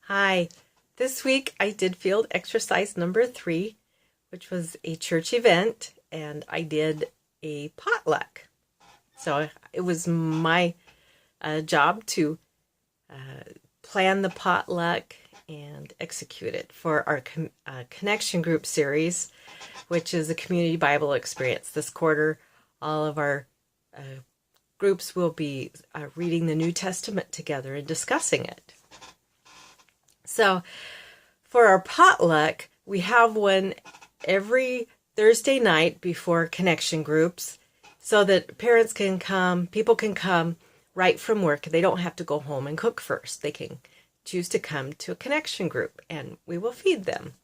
Hi, this week I did field exercise number 3, which was a church event, and I did a potluck. So it was my job to plan the potluck and execute it for our Connection Group series, which is a community Bible experience. This quarter, all of our groups will be reading the New Testament together and discussing it. So for our potluck, we have one every Thursday night before connection groups so that parents can come, people can come right from work. They don't have to go home and cook first. They can choose to come to a connection group and we will feed them.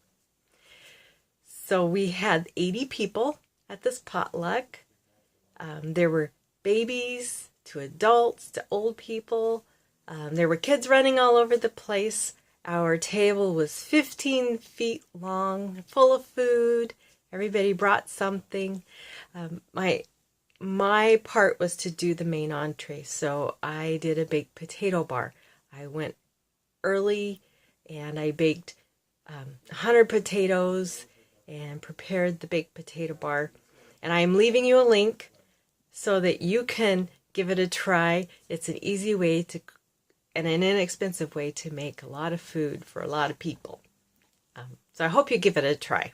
So we had 80 people at this potluck. There were babies to adults to old people. There were kids running all over the place. Our table was 15 feet long, full of food. Everybody brought something. My part was to do the main entree, so I did a baked potato bar. I went early and I baked 100 potatoes and prepared the baked potato bar. And I am leaving you a link so that you can give it a try. It's an easy way to and an inexpensive way to make a lot of food for a lot of people. So I hope you give it a try.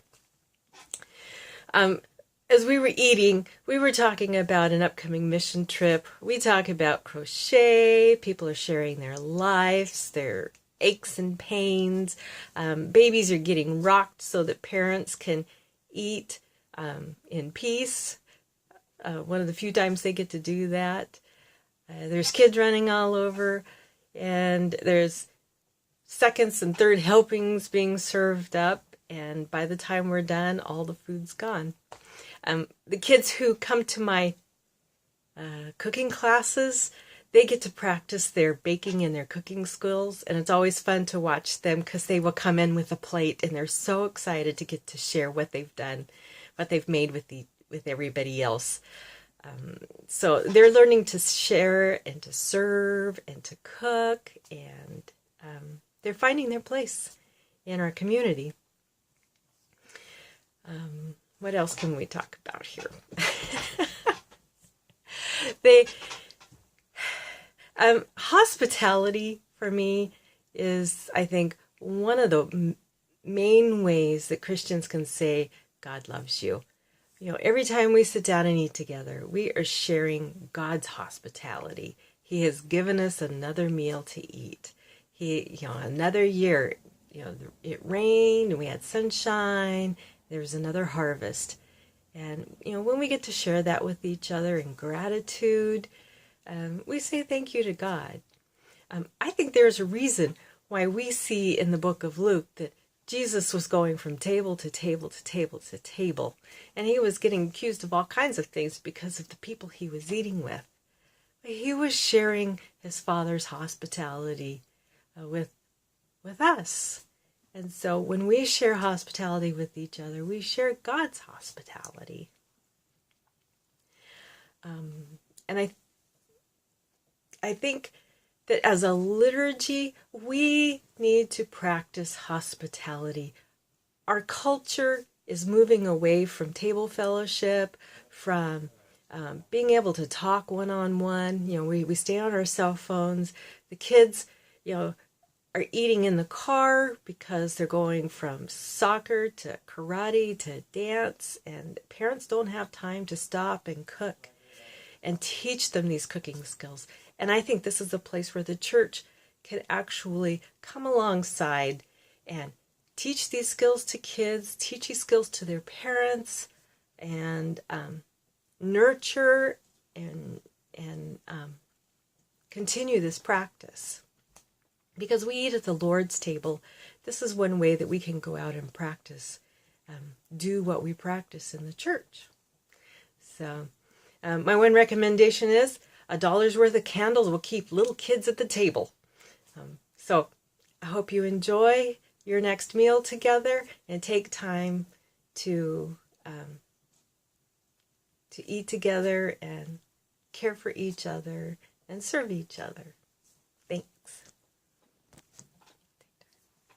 As we were eating, we were talking about an upcoming mission trip. We talk about crochet. People are sharing their lives, their aches and pains. Babies are getting rocked so that parents can eat in peace. One of the few times they get to do that. There's kids running all over. And there's seconds and third helpings being served up. And by the time we're done, all the food's gone. The kids who come to my cooking classes, they get to practice their baking and their cooking skills. And it's always fun to watch them because they will come in with a plate and they're so excited to get to share what they've done, what they've made with everybody else. So they're learning to share and to serve and to cook, and they're finding their place in our community. What else can we talk about here? Hospitality for me is, I think, one of the main ways that Christians can say God loves you. You know, every time we sit down and eat together, we are sharing God's hospitality. He has given us another meal to eat. Another year, it rained and we had sunshine. There was another harvest. And, when we get to share that with each other in gratitude, we say thank you to God. I think there's a reason why we see in the book of Luke that Jesus was going from table to table to table to table, and he was getting accused of all kinds of things because of the people he was eating with. But he was sharing his Father's hospitality with us. And so when we share hospitality with each other, we share God's hospitality. And I think that as a liturgy, we need to practice hospitality. Our culture is moving away from table fellowship, from being able to talk one-on-one. We stay on our cell phones. The kids, are eating in the car because they're going from soccer to karate to dance, and parents don't have time to stop and cook and teach them these cooking skills. And I think this is a place where the church can actually come alongside and teach these skills to kids, teach these skills to their parents, and nurture and continue this practice. Because we eat at the Lord's table, this is one way that we can go out and practice, do what we practice in the church. So my one recommendation is $1 worth of candles will keep little kids at the table. So I hope you enjoy your next meal together and take time to eat together and care for each other and serve each other.